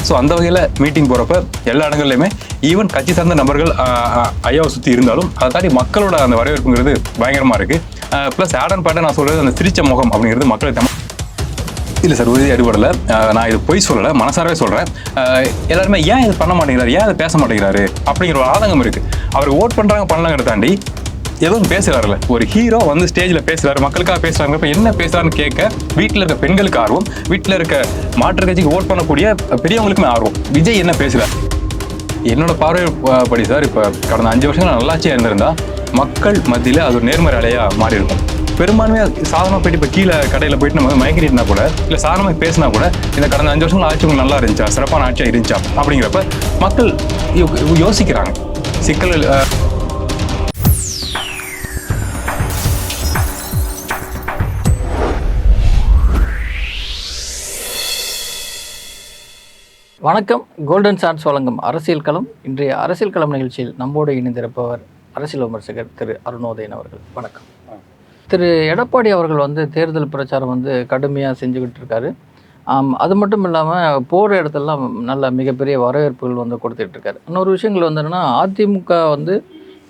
So அந்த வகையில் meeting போகிறப்ப எல்லா இடங்கள்லையுமே ஈவன் கட்சி சார்ந்த நபர்கள் ஐயாவை சுற்றி இருந்தாலும் அதை தாண்டி மக்களோட அந்த வரவேற்புங்கிறது பயங்கரமாக இருக்குது. ப்ளஸ் ஆட் அண்ட் பேட்டை நான் சொல்கிறது அந்த சிரிச்ச முகம் அப்படிங்கிறது மக்களுக்கு இல்லை சார் உறுதி அடிபடலை. நான் இது பொய் சொல்லலை, மனசாரவே சொல்கிறேன். எல்லாருமே ஏன் இது பண்ண மாட்டேங்கிறாரு, ஏன் அதை பேச மாட்டேங்கிறாரு அப்படிங்கிற ஒரு ஆதங்கம் இருக்குது. அவர் ஓட் பண்ணுறாங்க பண்ணலாங்கிறத தாண்டி ஏதோ ஒன்று பேசுகிறாருல்ல, ஒரு ஹீரோ வந்து ஸ்டேஜில் பேசுகிறாரு, மக்களுக்காக பேசுகிறாங்க. என்ன பேசுகிறாருன்னு கேட்க வீட்டில் இருக்க பெண்களுக்கு ஆர்வம், வீட்டில் இருக்க மாற்று கட்சிக்கு ஓட் பண்ணக்கூடிய பெரியவங்களுக்குமே ஆர்வம். விஜய் என்ன பேசுகிறார் என்னோட பார்வைப்படி சார், இப்போ கடந்த 5 வருஷங்கள் நல்லாட்சியாக இருந்திருந்தா மக்கள் மத்தியில் அது ஒரு நேர்மறை அலையாக மாறி இருக்கும். பெரும்பான்மையாக சாதனமாக போயிட்டு இப்போ கீழே கடையில் போயிட்டு நம்ம மயங்கினா கூட இல்லை சாதனமாக பேசினா கூட இந்த கடந்த 5 வருஷங்கள் ஆட்சி உங்களுக்கு நல்லா இருந்துச்சா, சிறப்பான ஆட்சியாக இருந்துச்சா அப்படிங்கிறப்ப மக்கள் யோசிக்கிறாங்க. சிக்கல் வணக்கம். கோல்டன் சார்ட்ஸ் வழங்கும் அரசியல் களம். இன்றைய அரசியல் களம் நிகழ்ச்சியில் நம்மோடு இணைந்திருப்பவர் அரசியல் விமர்சகர் திரு அருணோதயன் அவர்கள். வணக்கம். திரு எடப்பாடி அவர்கள் வந்து தேர்தல் பிரச்சாரம் கடுமையாக செஞ்சுக்கிட்டு இருக்காரு. அது மட்டும் இல்லாமல் போகிற இடத்துலலாம் நல்ல மிகப்பெரிய வரவேற்புகள் கொடுத்துட்டு இருக்காரு. இன்னொரு விஷயங்கள் என்னென்னா, அதிமுக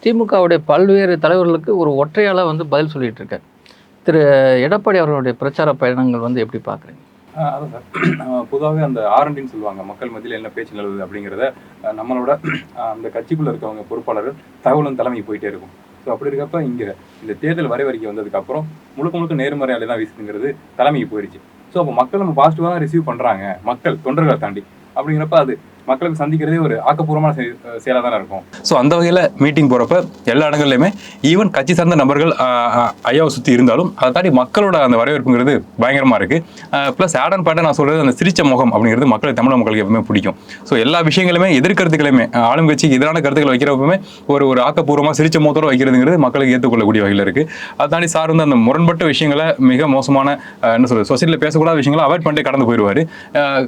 திமுகவுடைய பல்வேறு தலைவர்களுக்கு ஒரு ஒற்றையால் பதில் சொல்லிகிட்டு இருக்காரு. திரு எடப்பாடி அவர்களுடைய பிரச்சார பயணங்கள் எப்படி பார்க்குறீங்க? அதான் சார், பொதுவாகவே அந்த ஆர்என்டின்னு சொல்லுவாங்க, மக்கள் மத்தியில் என்ன பேச்சு நிலவுது அப்படிங்கிறத நம்மளோட அந்த கட்சிக்குள்ளே இருக்கவங்க பொறுப்பாளர்கள் தகவலும் தலைமைக்கு போயிட்டே இருக்கும். ஸோ அப்படி இருக்கப்ப இங்கே இந்த தேர்தல் வரைக்கும் வந்ததுக்கப்புறம் முழுக்க நேர்மறையாலே தான் வீசுதுங்கிறது தலைமைக்கு போயிடுச்சு. ஸோ அப்போ மக்கள் நம்ம பாசிட்டிவாக தான் ரிசீவ் பண்ணுறாங்க, மக்கள் தொண்டர்களை தாண்டி. அப்படிங்கிறப்ப அது மக்களுக்கு சந்திக்கிறதே ஒரு ஆக்கப்பூர்வமான செயலாக தானே இருக்கும். ஸோ அந்த வகையில் மீட்டிங் போகிறப்ப எல்லா இடங்கள்லையுமே ஈவன் கட்சி சார்ந்த நபர்கள் ஐயாவை சுற்றி இருந்தாலும் அதை தாண்டி மக்களோட அந்த வரவேற்புங்கிறது பயங்கரமாக இருக்குது. ப்ளஸ் ஆட் அண்ட் பேட்டை நான் சொல்கிறது அந்த சிரிச்ச முகம் அப்படிங்கிறது தமிழ் மக்களுக்கு எப்பவுமே பிடிக்கும். ஸோ எல்லா விஷயங்களுமே எதிர்கருத்துக்களையுமே ஆளும் கட்சிக்கு எதிரான கருத்துக்களை வைக்கிறப்பவுமே ஒரு ஆக்கப்பூர்வமாக சிரிச்ச முகத்தோடு வைக்கிறதுங்கிறது மக்களுக்கு ஏற்றுக்கொள்ளக்கூடிய வகையில் இருக்குது. அதை தாண்டி சார் அந்த முரண்பட்ட விஷயங்களை மிக மோசமான என்ன சொல்கிறது சொசைட்டியில் பேசக்கூடாத விஷயங்களை அவாய்ட் பண்ணிட்டு கடந்து போயிடுவார்.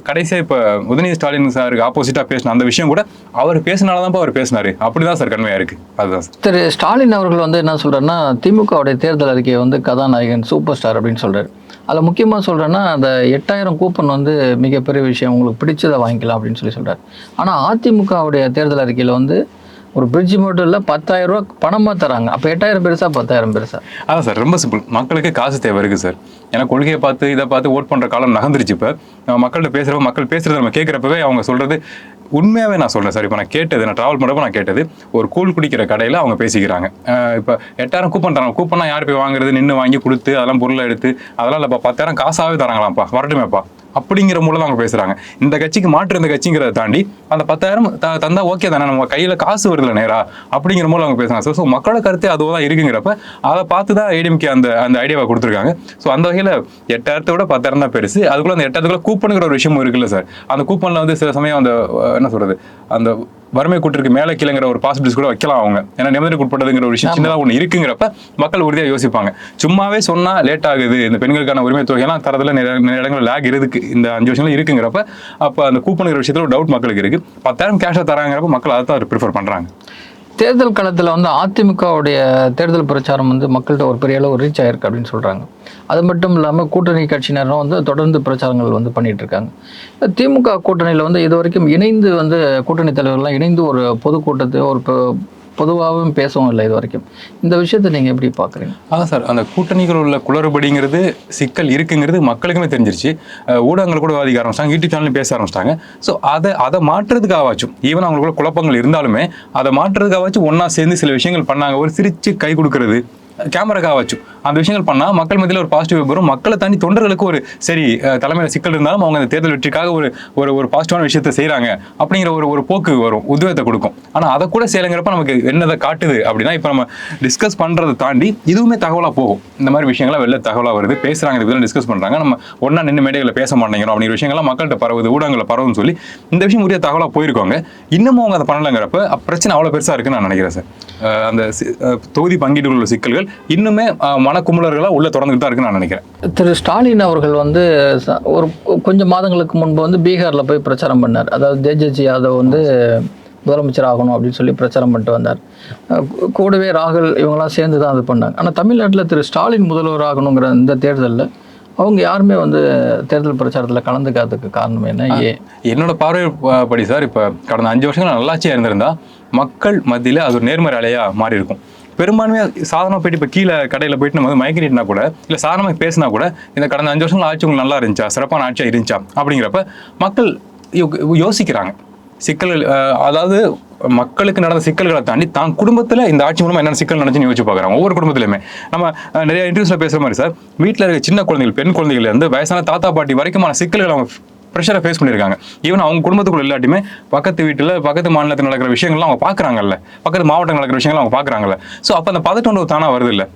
கடைசியாக இப்போ உதயநிதி ஸ்டாலின் சாருக்கு ஆப்போசிட்டாக பேசின அந்த விஷயம் கூட அவர் பேசினால்தான் அவர் பேசினாரு, அப்படிதான் சார் கண்மையா இருக்கு. அதுதான் சார். திரு ஸ்டாலின் அவர்கள் என்ன சொல்றாருன்னா, திமுகவுடைய தேர்தல் அறிக்கையை கதாநாயகன் சூப்பர் ஸ்டார் அப்படின்னு சொல்றாரு. அதில் முக்கியமாக சொல்கிறேன்னா, அந்த 8000 கூப்பன் மிகப்பெரிய விஷயம், உங்களுக்கு பிடிச்சதை வாங்கிக்கலாம் அப்படின்னு சொல்கிறார். ஆனால் அதிமுகவுடைய தேர்தல் அறிக்கையில் ஒரு பிரிட்ஜ் மட்டும் இல்லை 10,000 ரூபா பணமாக தராங்க. அப்போ 8000 பெருசா 10,000 பெருசா? அதான் சார், ரொம்ப சிம்பிள். மக்களுக்கு காசு தேவை இருக்குது சார். ஏன்னா கொள்கையை பார்த்து இதை பார்த்து ஓட் பண்ணுற காலம் நகர்ந்துருச்சு. இப்போ மக்கள்கிட்ட பேசுகிறப்ப மக்கள் பேசுகிறத நம்ம கேட்குறப்பவே அவங்க சொல்கிறது உண்மையாகவே நான் சொல்கிறேன் சார். இப்போ நான் கேட்டது, நான் ட்ராவல் பண்ணுறப்ப நான் கேட்டது, ஒரு கூழ் குடிக்கிற கடையில் அவங்க பேசிக்கிறாங்க. இப்போ 8000 கூப்பன் தராங்க. கூப்பன்னா யார் போய் வாங்குறது, நின்று வாங்கி கொடுத்து அதெல்லாம் பொருளை எடுத்து அதெல்லாம் இல்லைப்பா, 10,000 காசாகவே தராங்களாம்ப்பா, வரட்டுமேப்பா அப்படிங்கிற மூலம் அவங்க பேசுகிறாங்க. இந்த கட்சிக்கு மாற்று இந்த கட்சிங்கிறத தாண்டி அந்த 10,000 தந்தா ஓகே தானே, நம்ம கையில் காசு வருதுல நேரா அப்படிங்கிற மூலம் அவங்க பேசுகிறாங்க சார். ஸோ மக்களோட கருத்து அதுவாக தான் இருக்குங்கிறப்ப அதை பார்த்து தான் ஏடிஎம்கே அந்த ஐடியாவை கொடுத்துருக்காங்க. ஸோ அந்த வகையில் 8000 விட 10,000 தான் பெருசு. அதுக்குள்ள அந்த 8000 கூப்பனுங்கிற ஒரு விஷயமும் இருக்குல்ல சார். அந்த கூப்பனில் சில சமயம் அந்த என்ன சொல்கிறது, அந்த வறுமை கூட்டிற்கு மேலே கீழங்கிற ஒரு பாசிபிலிட்டிஸ் கூட வைக்கலாம் அவங்க. ஏன்னா நிபந்தனைக்கு உட்பட்டதுங்கிற ஒரு விஷயம் சின்னதாக ஒன்று இருக்குங்கிறப்ப மக்கள் உறுதியாக யோசிப்பாங்க. சும்மாவே சொன்னால் லேட் ஆகுது, இந்த பெண்களுக்கான உரிமை தொகையெல்லாம் தரதுல நிறைய இடங்கள் லேக் இருக்கு, இந்த 5 வருஷங்கள் இருக்குங்கிறப்ப அப்போ அந்த கூப்பனுங்கிற விஷயத்தில் ஒரு டவுட் மக்களுக்கு இருக்குது. 10,000 கேஷாக தராங்கிறப்ப மக்கள் அதை தான் ப்ரிஃபர் பண்ணுறாங்க. தேர்தல் காலத்தில் அதிமுகவுடைய தேர்தல் பிரச்சாரம் மக்கள்கிட்ட ஒரு பெரிய அளவு ரீச் ஆயிருக்கு அப்படின்னு சொல்கிறாங்க. அது மட்டும் இல்லாமல் கூட்டணி கட்சியினரும் தொடர்ந்து பிரச்சாரங்கள் பண்ணிட்டு இருக்காங்க. திமுக கூட்டணியில் இது வரைக்கும் இணைந்து கூட்டணி தலைவர்கள்லாம் இணைந்து ஒரு பொதுக்கூட்டத்தை ஒரு பொதுவாகவும் பேசவும் இல்லை இது வரைக்கும். இந்த விஷயத்தை நீங்கள் எப்படி பார்க்குறீங்க? அதான் சார், அந்த கூட்டணிகள் உள்ள குளறுபடிங்கிறது சிக்கல் இருக்குங்கிறது மக்களுக்குமே தெரிஞ்சிருச்சு. ஊடகங்கள் கூட வாதிக்க ஆரம்பிச்சிட்டாங்க, யூடியூப் சேனல் பேச ஆரம்பிச்சிட்டாங்க. ஸோ அதை மாற்றுறதுக்காகவாச்சும், ஈவன் அவங்களுக்குள்ள குழப்பங்கள் இருந்தாலுமே அதை மாற்றுறதுக்காகவாச்சும் ஒன்றா சேர்ந்து சில விஷயங்கள் பண்ணாங்க. ஒரு சிரிச்சு கை கொடுக்கறது, கேமராக்காக வச்சும் அந்த விஷயங்கள் பண்ணால் மக்கள் மத்தியில் ஒரு பாசிட்டிவ் வரும். மக்களை தாண்டி தொண்டர்களுக்கு ஒரு சரி தலைமையில் சிக்கல் இருந்தாலும் அவங்க அந்த தேர்தல் வெற்றிக்காக ஒரு பாசிட்டிவான விஷயத்தை செய்கிறாங்க அப்படிங்கிற ஒரு போக்கு வரும், உத்வேகத்தை கொடுக்கும். ஆனால் அதை கூட செய்யலைங்கிறப்ப நமக்கு என்னதை காட்டுது அப்படின்னா, இப்போ நம்ம டிஸ்கஸ் பண்ணுறதை தாண்டி இதுவுமே தகவலாக போகும். இந்த மாதிரி விஷயங்கள்லாம் வெளில தகவலாக வருது, பேசுகிறாங்க, இதெல்லாம் டிஸ்கஸ் பண்ணுறாங்க, நம்ம ஒன்றா நின்று மேடைகளில் பேச மாட்டேங்கிறோம் அப்படிங்கிற விஷயங்கள்லாம் மக்கள்கிட்ட பரவுது, ஊடகங்களில் பரவுன்னு சொல்லி இந்த விஷயம் உரிய தகவலாக போயிருக்காங்க. இன்னமும் அவங்க அதை பண்ணலைங்கிறப்ப பிரச்சனை அவ்வளோ பெருசாக இருக்குன்னு நான் நினைக்கிறேன் சார். அந்த தொகுதி பங்கீடுகள் உள்ள சிக்கல்கள் இன்னுமே மனக்குமுலர்களாக உள்ள தொடர்ந்துட்டு தான் இருக்குன்னு நான் நினைக்கிறேன். திரு ஸ்டாலின் அவர்கள் ஒரு கொஞ்சம் மாதங்களுக்கு முன்பு பீகாரில் போய் பிரச்சாரம் பண்ணார். அதாவது தேஜஸ்வி யாதவ் முதலமைச்சர் ஆகணும் அப்படின்னு சொல்லி பிரச்சாரம் பண்ணிட்டு வந்தார். கூடவே ராகுல் இவங்கெல்லாம் சேர்ந்து தான் அது பண்ணாங்க. ஆனால் தமிழ்நாட்டில் திரு ஸ்டாலின் முதல்வர் ஆகணுங்கிற இந்த தேர்தலில் அவங்க யாருமே வந்து தேர்தல் பிரச்சாரத்தில் கலந்துக்காததுக்கு காரணம் என்ன? என்னோட பார்வைப்படி சார், இப்போ கடந்த 5 வருஷங்கள் நல்லாட்சியாக இருந்திருந்தா மக்கள் மத்தியில் அது ஒரு நேர்மறை அலையாக மாறி இருக்கும். பெரும்பான்மையாக சாதாரணமாக போயிட்டு இப்போ கீழே கடையில் போயிட்டு நம்ம வந்து மைக்ரேட்னா கூட இல்லை சாதாரணமாக பேசினா கூட இந்த கடந்த 5 வருஷங்கள் ஆட்சி உங்களுக்கு நல்லா இருந்துச்சா, சிறப்பான ஆட்சியாக இருந்துச்சா அப்படிங்கிறப்ப மக்கள் யோசிக்கிறாங்க. சிக்கல்கள், அதாவது மக்களுக்கு நடந்த சிக்கல்களை தாண்டி தான் குடும்பத்தில் இந்த ஆட்சி மூலமாக என்னென்ன சிக்கல் நடந்துச்சுன்னு யோசிச்சு பார்க்குறாங்க. ஒவ்வொரு குடும்பத்திலுமே நம்ம நிறைய இன்டர்வியூஸில் பேசுகிற மாதிரி சார், வீட்டில் இருக்க சின்ன குழந்தைகள், பெண் குழந்தைகள்லேருந்து வயசான தாத்தா பாட்டி வரைக்குமான சிக்கல்கள் அவங்க ப்ரெஷரை ஃபேஸ் பண்ணியிருக்காங்க. ஈவன் அவங்க குடும்பத்துக்குள்ள இல்லாட்டியுமே பக்கத்து வீட்டில் பக்கத்து மாநிலத்தில் நடக்கிற விஷயங்கள்லாம் அவங்க பார்க்குறாங்கல்ல, பக்கத்து மாவட்டங்கள் நடக்கிற விஷயங்கள் அவங்க பார்க்குறாங்கல்ல. ஸோ அப்போ அந்த பதட்டம் தானாக வருது இல்லை,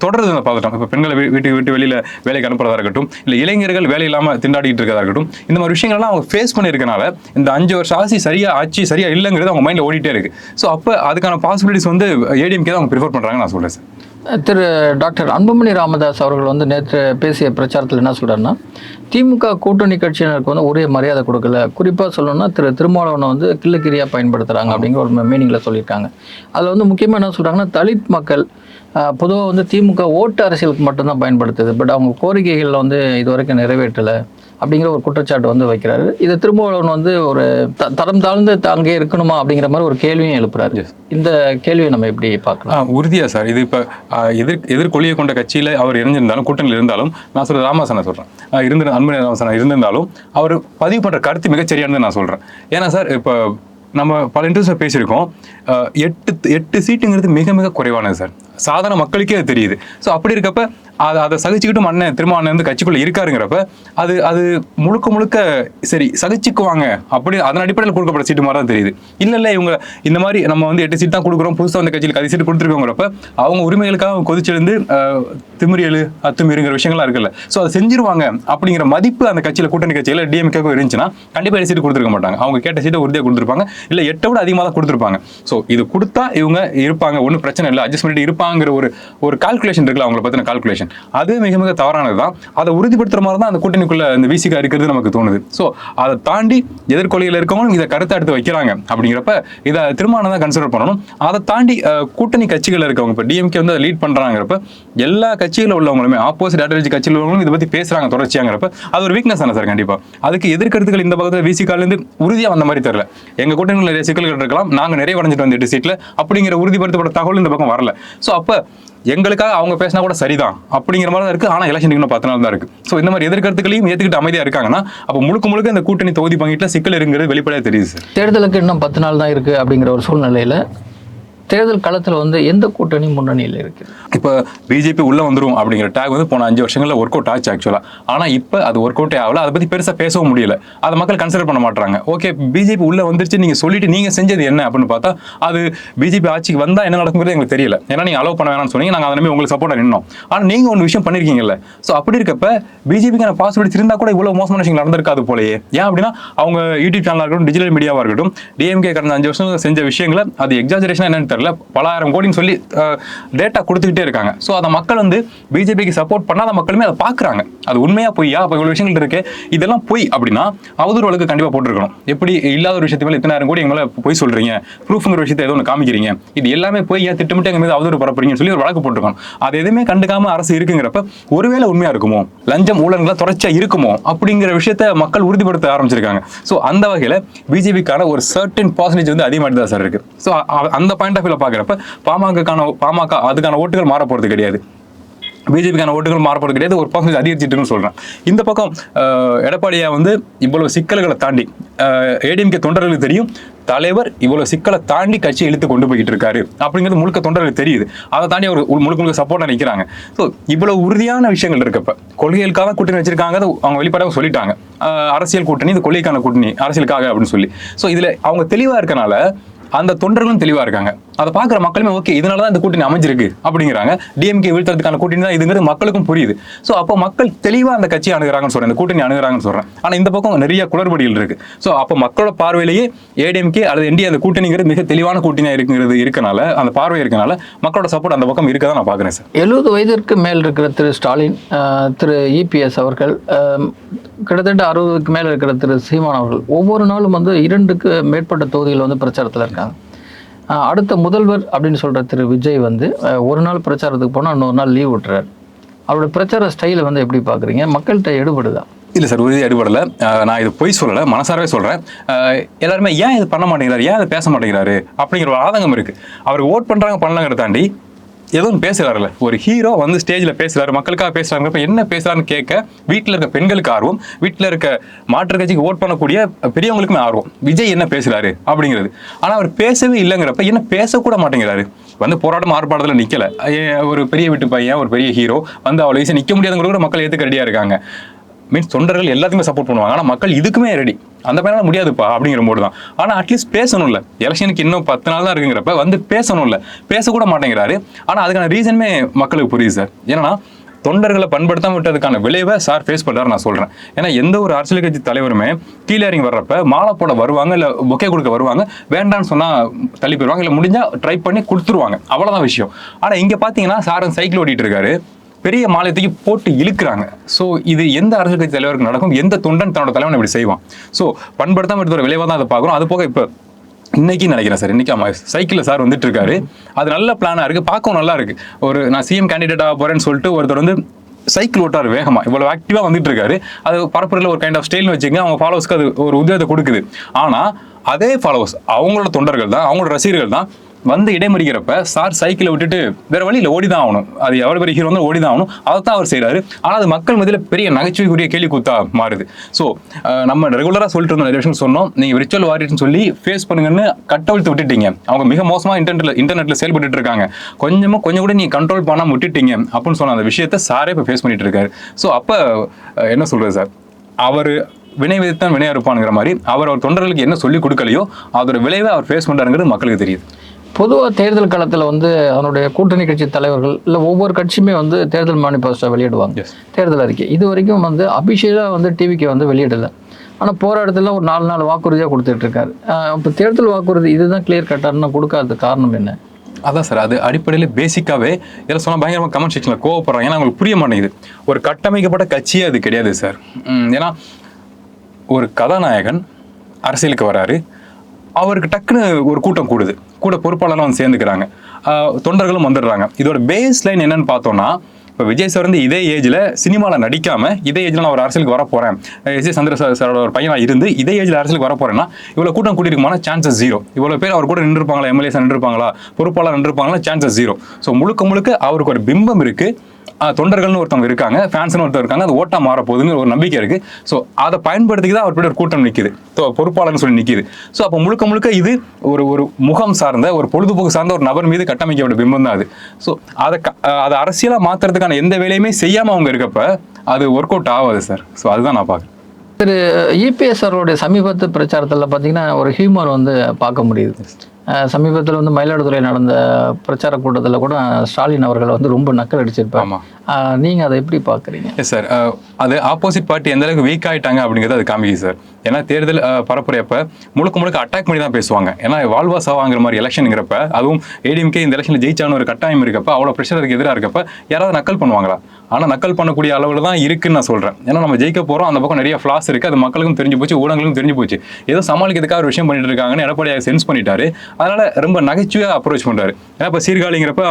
தொடருது அந்த பதட்டம். இப்போ பெண்களை வீட்டுக்கு விட்டு வெளியில் வேலைக்கு அனுப்புறதா இருக்கட்டும், இல்லை இளைஞர்கள் வேலை இல்லாமல் திண்டாடிட்டு இருக்கிறதா இருக்கட்டும், இந்த மாதிரி விஷயங்கள்லாம் அவங்க ஃபேஸ் பண்ணியிருக்கனால இந்த 5 வருஷம் ஆட்சி சரியா இல்லைங்கிறது அவங்க மைண்டில் ஓடிட்டே இருக்கு. ஸோ அப்போ அதுக்கான பாசிபிலிட்டிஸ் வந்து ஏடிஎம்கே தான் அவங்க ப்ரிஃபர் பண்ணுறாங்கன்னு நான் சொல்கிறேன் சார். திரு டாக்டர் அன்புமணி ராமதாஸ் அவர்கள் வந்து நேற்று பேசிய பிரச்சாரத்தில் என்ன சொல்கிறாருன்னா, திமுக கூட்டணி கட்சியினருக்கு வந்து ஒரே மரியாதை கொடுக்கல. குறிப்பாக சொல்லணும்னா திருமாவளவனை வந்து கிள்ளுக்கிரியாக பயன்படுத்துகிறாங்க அப்படிங்கிற ஒரு மீனிங்கில் சொல்லியிருக்காங்க. அதில் வந்து முக்கியமாக என்ன சொல்கிறாங்கன்னா, தலித் மக்கள் பொதுவாக வந்து திமுக ஓட்டு அரசியலுக்கு மட்டும்தான் பயன்படுத்துது, பட் அவங்க கோரிக்கைகளில் வந்து இதுவரைக்கும் நிறைவேற்றலை அப்படிங்கிற ஒரு குற்றச்சாட்டு வந்து வைக்கிறாரு. இதை திருமாவளவன் வந்து ஒரு தரம் தாழ்ந்து அங்கே இருக்கணுமா அப்படிங்கிற மாதிரி ஒரு கேள்வியும் எழுப்புறாரு. இந்த கேள்வியை நம்ம எப்படி பார்க்கலாம்? உறுதியா சார், இது இப்போ எதிர்கொள்கையை கொண்ட கட்சியில் அவர் இணைஞ்சிருந்தாலும் கூட்டணியில் இருந்தாலும், நான் சொல்ற ராமதாசனை சொல்கிறேன், அன்புமணி ராமதாசன் இருந்திருந்தாலும் அவர் பதிவு பண்ணுற கருத்து மிகச்சரியானது நான் சொல்கிறேன். ஏன்னா சார், இப்போ நம்ம பல இன்ட்ரெஸ்டாக பேசியிருக்கோம், 8 சீட்டுங்கிறது மிக மிக குறைவானது சார், சாதாரண மக்களுக்கே அது தெரியுது. ஸோ அப்படி இருக்கப்ப அதை சகிச்சுக்கிட்டும் அண்ணன் வந்து கட்சிக்குள்ளே இருக்காருங்கிறப்ப அது முழுக்க சரி சகிச்சுக்குவாங்க அப்படி அதன் அடிப்படையில் கொடுக்கப்பட்ட சீட்டு மாதிரி தான் தெரியுது. இல்லை இவங்க இந்த மாதிரி நம்ம வந்து 8 சீட் தான் கொடுக்குறோம், புதுசாக அந்த கட்சியில் 10 சீட்டு கொடுத்துருக்கோங்கிறப்ப அவங்க உரிமைகளுக்காக கொதிச்செழுந்து திமிரியலு அத்துமீறுங்கிற விஷயங்கள்லாம் இருக்குல்ல. ஸோ அதை செஞ்சிருவாங்க அப்படிங்கிற மதிப்பு அந்த கட்சியில், கூட்டணி கட்சியில் டிஎம்கேக்கும் இருந்துச்சுன்னா கண்டிப்பாக 7 சீட்டு கொடுத்துருக்க மாட்டாங்க. அவங்க கேட்ட சீட்டை உறுதியாக கொடுத்துருப்பாங்க, இல்லை 8 விட அதிகமாக தான் கொடுத்துருப்பாங்க. ஸோ இது கொடுத்தா இவங்க இருப்பாங்க, ஒன்றும் பிரச்சனை இல்லை, அட்ஜஸ்ட் பண்ணிட்டு இருப்பாங்கிற ஒரு கால்குலேஷன் இருக்குல்ல, அவங்களை பற்றின கால்குலேஷன், அது மிக மிக தவறானது தான். அதை உறுதிப்படுத்துற மாதிரி தான் அந்த கூட்டணிக்குள்ள இந்த விசிகா இருக்கிறது நமக்கு தோணுது. ஸோ அதை தாண்டி எதிர்கொள்கையில் இருக்கவங்களும் இதை கருத்தை எடுத்து வைக்கிறாங்க அப்படிங்கிறப்ப இதை திருமணம் தான் கன்சிடர் பண்ணணும். அதை தாண்டி கூட்டணி கட்சிகள் இருக்கவங்க, இப்போ டிஎம்கே வந்து அதை லீட் பண்றாங்கிறப்ப எல்லா கட்சியில் உள்ளவங்களுமே, ஆப்போசிட் ஐடியாலஜி கட்சியில் உள்ளவங்களும் இதை பற்றி பேசுறாங்க தொடர்ச்சியாங்கிறப்ப அது ஒரு வீக்னஸ் தானே சார். கண்டிப்பா அதுக்கு எதிர்கருத்துக்கள் இந்த பக்கத்தில் விசிகாலேருந்து உறுதியாக வந்த மாதிரி தெரியல. எங்க கூட்டணியில் நிறைய சிக்கல்கள் இருக்கலாம், நாங்கள் நிறைய வரைஞ்சிட்டு வந்து 8 சீட்ல அப்படிங்கிற உறுதிப்படுத்தப்பட்ட தகவல் இந்த பக்கம் வரல. ஸோ அப்போ எங்களுக்காக அவங்க பேசினா கூட சரிதான் அப்படிங்கிற மாதிரி தான் இருக்கு. ஆனால் எலெக்ஷன் இன்னும் 10 நாள் தான் இருக்கு. ஸோ இந்த மாதிரி எதிர்கருத்துக்களையும் ஏற்றுக்கிட்டு அமைதியாக இருக்காங்கன்னா அப்போ முழுக்க இந்த கூட்டணி தொகுதி பங்கீட்டில் சிக்கல் இருக்குங்கிறது வெளிப்படையாக தெரியுது சார். தேர்தலுக்கு இன்னும் 10 நாள் தான் இருக்கு அப்படிங்கிற ஒரு சூழ்நிலையில தேர்தல் களத்தில் வந்து எந்த கூட்டணி முன்னணியில் இருக்குது? இப்போ பிஜேபி உள்ள வந்துடும் அப்படிங்கிற டேக் வந்து போன 5 வருஷங்களில் ஒர்க் அவுட் ஆச்சு ஆக்சுவலாக. ஆனால் இப்போ அது ஒர்க் அவுட்டே ஆகல, அதை பற்றி பெருசாக பேசவும் முடியல, அதை மக்கள் கன்சிடர் பண்ண மாட்டாங்க. ஓகே பிஜேபி உள்ள வந்துருச்சு நீங்கள் சொல்லிட்டு நீங்கள் செஞ்சது என்ன அப்படின்னு பார்த்தா அது பிஜேபி ஆட்சிக்கு வந்தால் என்ன நடக்குங்கிறது எங்களுக்கு தெரியல. ஏன்னா நீங்கள் அலோவ் பண்ண வேணாம்னு சொன்னீங்க, நாங்கள் அதை உங்களுக்கு சப்போர்ட்டாக நின்னோம். ஆனால் நீங்கள் ஒன்று விஷயம் பண்ணியிருக்கீங்கல்ல. ஸோ அப்படி இருக்கப்ப பிஜேபிக்கான பாசிபிலிட்டி இருந்தால் கூட இவ்வளோ மோசமான விஷயங்கள் நடந்திருக்காது போலயே. ஏன் அப்படின்னா அவங்க யூடியூப் சேனலாக இருக்கட்டும், டிஜிட்டல் மீடியாவாக இருக்கட்டும், டிஎம்கே கடந்த 5 வருஷம் செஞ்ச விஷயங்களை அது எக்ஸாஜரேஷன் என்னன்னு தெரியல, பலாயிரம் கோடின்னு சொல்லி டேட்டா கொடுத்துக்கிட்டே இருக்காங்க. ஸோ அதை மக்கள் வந்து பிஜேபிக்கு சப்போர்ட் பண்ணாத மக்களுமே அதை பார்க்குறாங்க. அது உண்மையா பொய்யா, அப்போ இவ்வளோ விஷயங்கள் இருக்கு, இதெல்லாம் பொய் அப்படின்னா அவதூறு வழக்கு கண்டிப்பாக போட்டிருக்கணும். எப்படி இல்லாத ஒரு விஷயத்து மேலே இத்தனாயிரம் கோடி எங்களை பொய் சொல்றீங்க, ப்ரூஃப்ங்கிற விஷயத்தை ஏதோ ஒன்று காமிக்கிறீங்க, இது எல்லாமே பொய், ஏன் திட்டமிட்டு எங்க மீது அவதூறு பரப்புறீங்கன்னு சொல்லி ஒரு வழக்கு போட்டிருக்கணும். அது எதுவுமே கண்டுக்காம அரசு இருக்குங்கிறப்ப ஒருவேளை உண்மையா இருக்குமோ, லஞ்சம் ஊழல்களா தொடர்ச்சியா இருக்குமோ அப்படிங்கிற விஷயத்தை மக்கள் உறுதிப்படுத்த ஆரம்பிச்சிருக்காங்க. ஸோ அந்த வகையில் பிஜேபிக்கான ஒரு சர்டன் பர்சன்டேஜ் வந்து அதிகமாக தான் சார் இருக்கு. ஸோ அந்த பாயிண்ட் ஆஃப் வியூல பார்க்குறப்ப பாமக அதுக்கான ஓட்டுகள் மாற போறது கிடையாது, பிஜேபிக்கான ஓட்டுகள் மாறப்போறது கிடையாது, ஒரு பர்சன்டேஜ் அதிகரிச்சுட்டுன்னு சொல்றேன். இந்த பக்கம் எடப்பாடியா வந்து இவ்வளவு சிக்கல்களை தாண்டி ஏடிஎம்கே தொண்டர்களுக்கு தெரியும் தலைவர் இவ்வளவு சிக்கலை தாண்டி கட்சியை இழுத்து கொண்டு போய்கிட்டு இருக்காரு அப்படிங்கிறது முழுக்க தொண்டர்களுக்கு தெரியுது. அதை தாண்டி அவர் முழுக்க சப்போர்ட்டா நிற்கிறாங்க. ஸோ இவ்வளவு உறுதியான விஷயங்கள் இருக்கப்ப கொள்கைகளுக்காக கூட்டணி வச்சிருக்காங்க, அவங்க வெளிப்படையாக சொல்லிட்டாங்க, அரசியல் கூட்டணி இது கொள்கைக்கான கூட்டணி அரசியலுக்காக அப்படின்னு சொல்லி. ஸோ இதுல அவங்க தெளிவா இருக்கனால அந்த தொண்டர்களும் தெளிவா இருக்காங்க. அதை பார்க்குற மக்களுமே ஓகே இதனாலதான் இந்த கூட்டணி அமைஞ்சிருக்கு அப்படிங்கிறாங்க. டிஎம்கே வீழ்த்துறதுக்கான கூட்டணி தான் இதுங்கிறது மக்களுக்கும் புரியுது. ஸோ அப்போ மக்கள் தெளிவா அந்த கட்சியை அணுகிறாங்கன்னு சொல்றேன், இந்த கூட்டணி அணுகிறாங்கன்னு சொல்றேன். ஆனா இந்த பக்கம் நிறைய குளறுபடிகள் இருக்கு. ஸோ அப்போ மக்களோட பார்வையிலேயே ஏடிஎம்கே அல்லது என்டிஏ அந்த கூட்டணிங்கிறது மிக தெளிவான கூட்டணியா இருக்குங்கிறது இருக்கனால, அந்த பார்வை இருக்கனால மக்களோட சப்போர்ட் அந்த பக்கம் இருக்கதான் நான் பார்க்குறேன் சார். 70 வயதிற்கு மேல் இருக்கிற திரு ஸ்டாலின், திரு இபிஎஸ் அவர்கள், கிட்டத்தட்ட 60க்கு மேல இருக்கிற திரு சீமான் அவர்கள் ஒவ்வொரு நாளும் வந்து 2க்கு மேற்பட்ட தொகுதிகள் வந்து பிரச்சாரத்தில் இருக்காங்க. அடுத்த முதல்வர் அப்படின்னு சொல்கிற திரு விஜய் வந்து ஒரு நாள் பிரச்சாரத்துக்கு போனால் இன்னொரு நாள் லீவ் விட்டுறாரு. அவரோட பிரச்சார ஸ்டைலை வந்து எப்படி பார்க்குறீங்க? மக்கள்கிட்ட எடுபடுதா? இல்லை சார், உறுதி எடுபடலை. நான் இது பொய் சொல்லலை, மனசாரவே சொல்கிறேன். எல்லாருமே ஏன் இது பண்ண மாட்டேங்கிறாரு, ஏன் இதை பேச மாட்டேங்கிறாரு அப்படிங்கிற ஒரு ஆதங்கம் இருக்குது. அவர் ஓட் பண்ணுறாங்க பண்ணலாங்கிறத தாண்டி எதுவும் பேசுகிறாருல்ல. ஒரு ஹீரோ வந்து ஸ்டேஜில் பேசுகிறாரு, மக்களுக்காக பேசுகிறாங்க, என்ன பேசுகிறாருன்னு கேட்க வீட்டில் இருக்க பெண்களுக்கு ஆர்வம், வீட்டில் இருக்க மாற்று கட்சிக்கு ஓட் பண்ணக்கூடிய பெரியவங்களுக்குமே ஆர்வம், விஜய் என்ன பேசுகிறாரு அப்படிங்கிறது. ஆனால் அவர் பேசவே இல்லைங்கிறப்ப என்ன பேசக்கூட மாட்டேங்கிறாரு. வந்து போராட்டம் ஆர்ப்பாட்டத்தில் நிற்கலை. ஒரு பெரிய வீட்டு பையன், ஒரு பெரிய ஹீரோ வந்து அவ்வளோ ஈஸியாக நிற்க முடியாதவங்க கூட மக்கள் ஏற்றுக்க ரெடியாக இருக்காங்க. மீன்ஸ் தொண்டர்கள் எல்லாத்துக்குமே சப்போர்ட் பண்ணுவாங்க. ஆனால் மக்கள் இதுக்குமே ரெடி. அந்த பையனால முடியாதுப்பா அப்படிங்கிற போது தான். ஆனால் அட்லீஸ்ட் பேசணும்ல, எலெக்ஷனுக்கு இன்னும் 10 நாள் தான் இருக்குங்கிறப்ப வந்து பேசணும்ல, பேசக்கூட மாட்டேங்கிறாரு. ஆனால் அதுக்கான ரீசனுமே மக்களுக்கு புரியுது சார். ஏன்னா தொண்டர்களை பண்படுத்தாம விட்டதுக்கான விளைவை சார் ஃபேஸ் பண்ணுறாரு நான் சொல்கிறேன். ஏன்னா எந்த ஒரு அரசியல் கட்சி தலைவருமே கீழே இறங்கி வர்றப்ப மாலை போட வருவாங்க, இல்லை பொக்கே கொடுக்க வருவாங்க, வேண்டான்னு சொன்னால் தள்ளி போயிடுவாங்க, இல்லை முடிஞ்சால் ட்ரை பண்ணி கொடுத்துருவாங்க, அவ்வளோதான் விஷயம். ஆனால் இங்கே பார்த்தீங்கன்னா சார் சைக்கிள் ஓட்டிகிட்டு இருக்காரு, பெரிய மாலயத்துக்கு போட்டு இழுக்கிறாங்க. ஸோ இது எந்த அரசியல் கட்சி தலைவருக்கு நடக்கும்? எந்த தொண்டன் தன்னோட தலைவனை இப்படி செய்வான்? ஸோ பண்படுத்தாம எடுத்த ஒரு விளைவாக தான் அதை பார்க்குறோம். அது போக இப்போ இன்னைக்கு நினைக்கிறேன் சார், இன்னைக்கு சைக்கிளில் சார் வந்துட்டு இருக்காரு. அது நல்ல பிளானாக இருக்குது, பார்க்கவும் நல்லா இருக்கு. ஒரு நான் சிஎம் கேண்டிடேட் ஆக போறேன்னு சொல்லிட்டு ஒருத்தர் வந்து சைக்கிள் ஓட்டார் வேகமாக, இவ்வளோ ஆக்டிவாக வந்துட்டு இருக்காரு. அது பரப்புரையில் ஒரு கைண்ட் ஆஃப் ஸ்டைல்னு வச்சுங்க, அவங்க ஃபாலோவர்ஸ்க்கு அது ஒரு உத்வேகத்தை கொடுக்குது. ஆனால் அதே ஃபாலோவர்ஸ் அவங்களோட தொண்டர்கள் தான், அவங்களோட ரசிகர்கள் தான் வந்து இடைமறிக்கிறப்ப சார் சைக்கிளை விட்டுட்டு வேற வழியில் ஓடி தான் ஆகணும். அது எவ்வளோ பெரிய ஹீரோ வந்து ஓடி தான் ஆகணும். அதை தான் அவர் செய்கிறாரு. ஆனால் அது மக்கள் மத்தியில் பெரிய நகைச்சுவைக்குரிய கேள்வி கூத்தா மாறுது. ஸோ நம்ம ரெகுலராக சொல்லிட்டு இருந்தோம், நிறைய விஷயம் சொன்னோம். நீங்கள் விர்ச்சுவல் வாரியர்ஸ்னு சொல்லி ஃபேஸ் பண்ணுங்கன்னு கட்டவிழ்த்து விட்டுட்டீங்க. அவங்க மிக மோசமாக இன்டர்நெட்டில் செயல்பட்டு இருக்காங்க. கொஞ்சம் கூட நீங்கள் கண்ட்ரோல் பண்ணாமல் விட்டுட்டீங்க அப்படின்னு சொன்ன அந்த விஷயத்தை சாரே இப்போ ஃபேஸ் பண்ணிட்டு இருக்காரு. ஸோ அப்போ என்ன சொல்கிறது சார், அவர் வினை விதித்தான் வினை அறுப்பானுங்கிற மாதிரி அவர் தொண்டர்களுக்கு என்ன சொல்லி கொடுக்கலையோ அதோட விளைவை அவர் ஃபேஸ் பண்ணுறாருங்கிறது மக்களுக்கு தெரியுது. பொதுவாக தேர்தல் காலத்தில் வந்து அவனுடைய கூட்டணி கட்சி தலைவர்கள் இல்லை ஒவ்வொரு கட்சியுமே வந்து தேர்தல் மேனிஃபெஸ்டோ வெளியிடுவாங்க, தேர்தல் அறிக்கை. இது வரைக்கும் வந்து அபிஷேகாக வந்து டிவிக்கு வந்து வெளியிடலை. ஆனால் போராட்டத்தில் ஒரு 4 வாக்குறுதியாக கொடுத்துட்டு இருக்காரு. இப்போ தேர்தல் வாக்குறுதி இதுதான் கிளியர் கட்டார்னு கொடுக்காத காரணம் என்ன? அதான் சார், அது அடிப்படையில் பேசிக்காகவே இதெல்லாம் சொன்னால் பயங்கரமாக கமெண்ட் செக்ஷனில் கோவப்படுறாங்க. ஏன்னா அவங்களுக்கு புரிய மாட்டேங்குது. ஒரு கட்டமைக்கப்பட்ட கட்சியே அது கிடையாது சார். ஏன்னா ஒரு கதாநாயகன் அரசியலுக்கு வராரு, அவருக்கு டக்குன்னு ஒரு கூட்டம் கூட பொறுப்பாளர்லாம் வந்து சேர்ந்துக்கிறாங்க, தொண்டர்களும் வந்துடுறாங்க. இதோட பேஸ் லைன் என்னன்னு பார்த்தோம்னா, இப்போ விஜய் சார் வந்து இதே ஏஜில் சினிமாவில் நடிக்காமல் இதே ஏஜில் நான் ஒரு அரசியலுக்கு வர போகிறேன், விஜய் சந்திர சாரோட ஒரு பையனாக இருந்து இதே ஏஜில் அரசியலுக்கு வர போகிறேன்னா இவ்வளோ கூட்டம் கூட்டியிருக்குமான சான்சஸ் 0. இவ்வளோ பேர் அவர் கூட நின்றுருப்பாங்களா, எம்எல்ஏஸ் நின்றுருப்பாங்களா, பொறுப்பாளர் நின்றுருப்பாங்களா, சான்சஸ் 0. ஸோ முழுக்க அவருக்கு ஒரு பிம்பம் இருக்குது. தொண்டர்கள்னு ஒருத்தவங்க இருக்காங்க, ஃபேன்ஸ்னு ஒருத்தர் இருக்காங்க, அது ஓட்டா மாற போகுதுன்னு ஒரு நம்பிக்கை இருக்கு. ஸோ அதை பயன்படுத்திக்கு தான் அவர் ஒரு கூட்டம் நிற்குது, பொறுப்பாளர்னு சொல்லி நிற்குது. ஸோ அப்போ முழுக்க இது ஒரு முகம் சார்ந்த ஒரு பொழுதுபோக்கு சார்ந்த ஒரு நபர் மீது கட்டமைக்கப்பட்ட பிம்பம் தான் அது. ஸோ அதை அரசியலாக மாற்றுறதுக்கான எந்த வேலையுமே செய்யாமல் அவங்க இருக்கப்ப அது ஒர்க் அவுட் ஆகாது சார். ஸோ அதுதான் நான் பார்க்குறேன். திரு இபிஎஸ் அவருடைய சமீபத்து பிரச்சாரத்தில் பார்த்தீங்கன்னா ஒரு ஹியூமர் வந்து பார்க்க முடியுது. சமீபத்தில் வந்து மயிலாடுதுறை நடந்த பிரச்சார கூட்டத்தில் கூட ஸ்டாலின் அவர்களை வந்து ரொம்ப நக்கல் அடிச்சிருப்பாங்க. நீங்கள் அதை எப்படி பார்க்குறீங்க? எஸ் சார், அது ஆப்போசிட் பார்ட்டி எந்த அளவுக்கு வீக் ஆகிட்டாங்க அப்படிங்கிறது அது காமிக்குது சார். ஏன்னா தேர்தல் பரப்புரையப்ப முழுக்க அட்டாக் பண்ணி தான் பேசுவாங்க. ஏன்னா வாழ்வா சாவாங்கிற மாதிரி எலெக்ஷனுங்கிறப்ப, அதுவும் ஏடிஎம்கே இந்த எலெக்ஷனில் ஜெயிச்சான ஒரு கட்டாயம் இருக்கப்ப, அவ்வளோ ப்ரெஷருக்கு எதிராக இருக்கப்ப யாராவது நக்கல் பண்ணுவாங்களா? ஆனால் நக்கல் பண்ணக்கூடிய அளவில் தான் இருக்குன்னு நான் சொல்கிறேன். ஏன்னா நம்ம ஜெயிக்க போகிறோம், அந்த பக்கம் நிறைய ஃப்ளாஸ் இருக்குது, அது மக்களுக்கும் தெரிஞ்சு போச்சு, ஊடகங்களுக்கும் தெரிஞ்சு போச்சு. ஏதோ சமாளிக்கிறதுக்காக ஒரு விஷயம் பண்ணிட்டு இருக்காங்கன்னு எடப்பாடியாக சென்ஸ் பண்ணிட்டாரு. அதனால ரொம்ப நகைச்சுவையாக அப்ரோச் பண்ணுறாரு. ஏன்னா இப்போ சீர்காழிங்கிறப்ப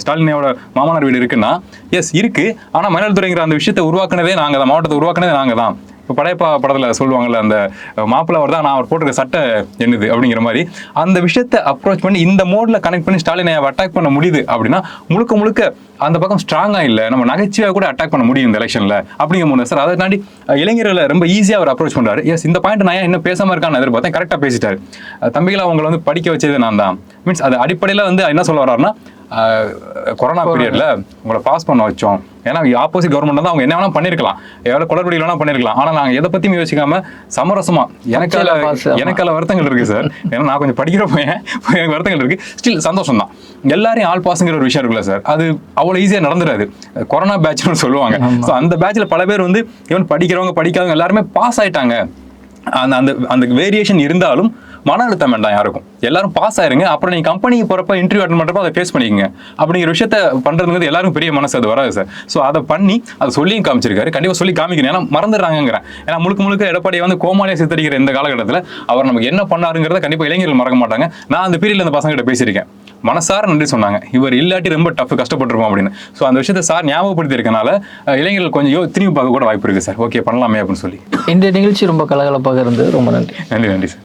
ஸ்டாலினோட மாமனார் வீடு இருக்குன்னா எஸ் இருக்கு, ஆனால் மயிலாடுதுறைங்கிற அந்த விஷயத்தை உருவாக்குனதே நாங்கள் தான், மாவட்டத்தை உருவாக்குனதே நாங்கள் தான். இப்போ படையப்பா படத்தில் சொல்லுவாங்கல்ல, அந்த மாப்பிள்ளை அவர் தான், நான் அவர் போட்டிருக்க சட்டை என்னது அப்படிங்கிற மாதிரி அந்த விஷயத்தை அப்ரோச் பண்ணி இந்த மோடில் கனெக்ட் பண்ணி ஸ்டாலினை அட்டாக் பண்ண முடியுது அப்படின்னா முழுக்க அந்த பக்கம் ஸ்ட்ராங்காக இல்லை, நம்ம நகைச்சுவையாக கூட அட்டாக் பண்ண முடியும் இந்த எலெக்ஷனில் அப்படிங்கிற போது சார். அதை தாண்டி இளைஞர்களை ரொம்ப ஈஸியாக அவர் அப்ரோச் பண்ணுறாரு. எஸ் இந்த பாயிண்ட் நான் இன்னும் பேசாமல் இருக்கான்னு எதிர்பார்த்தேன், கரெக்டாக பேசிட்டாரு. தம்பிகளை அவங்களை வந்து படிக்க வச்சது நான் தான். மீன்ஸ் அது அடிப்படையில் வந்து என்ன சொல்ல வர்றாருன்னா, கொரோனா பீரியட்ல உங்களை பாஸ் பண்ண வச்சோம். ஏன்னா ஆப்போசிட் கவர்மெண்ட் தான், அவங்க என்ன வேணா பண்ணிருக்கலாம், எவ்வளவு குளறுபடி வேணா பண்ணிருக்கலாம். ஆனா நாங்க எதை பத்தியும் யோசிக்காம சமரசமா, எனக்கால வருத்தங்கள் இருக்கு சார். ஏன்னா நான் கொஞ்சம் படிக்கிற பையன், எனக்கு வருத்தங்கள் இருக்கு. ஸ்டில் சந்தோஷம் தான். எல்லாரையும் ஆல் பாஸ்ங்கிற ஒரு விஷயம் இருக்குல்ல சார், அது அவ்வளவு ஈஸியா நடந்துடாது. கொரோனா பேட்ச்னு சொல்லுவாங்க. ஸோ அந்த பேட்ச்ல பல பேர் வந்து ஈவன் படிக்கிறவங்க படிக்காதவங்க எல்லாருமே பாஸ் ஆயிட்டாங்க. அந்த வேரியேஷன் இருந்தாலும் மன அழுத்தம் வேண்டாம் யாருக்கும். எல்லாரும் பாஸ் ஆயிருங்க, அப்புறம் நீங்க கம்பெனிக்கு போறப்ப இன்டர்வியூ அட்டன் பண்றப்ப அதை ஃபேஸ் பண்ணிக்கங்க அப்படிங்கிற விஷயத்த பண்றதுங்கிறது எல்லாரும் பெரிய மனசு அது வராது சார். ஸோ அதை பண்ணி அதை சொல்லியும் காமிச்சிருக்காரு. கண்டிப்பா சொல்லி காமிக்கணும், ஏன்னா மறந்துடுறாங்கிறேன். ஏன்னா முழுக்க எடப்பாடியை வந்து கோமாளியா சித்தரிக்கிற இந்த காலகட்டத்தில் அவர் நமக்கு என்ன பண்ணாருங்கிறத கண்டிப்பா இளைஞர்கள் மறக்க மாட்டாங்க. நான் அந்த பீரியட்ல அந்த பசங்க கிட்ட பேசியிருக்கேன், மனசார நன்றி சொன்னாங்க. இவர் இல்லாட்டி ரொம்ப டஃப் கஷ்டப்பட்டிருப்போம் அப்படின்னு. ஸோ அந்த விஷயத்தை சார் ஞாபகப்படுத்தி இருக்கனால இளைஞர்கள் கொஞ்சம் திரும்பி பார்க்க கூட வாய்ப்பு இருக்கு சார். ஓகே பண்ணலாமே அப்படின்னு சொல்லி. இந்த நிகழ்ச்சி ரொம்ப கலகலப்பாக இருந்தது. ரொம்ப நன்றி. நன்றி சார்.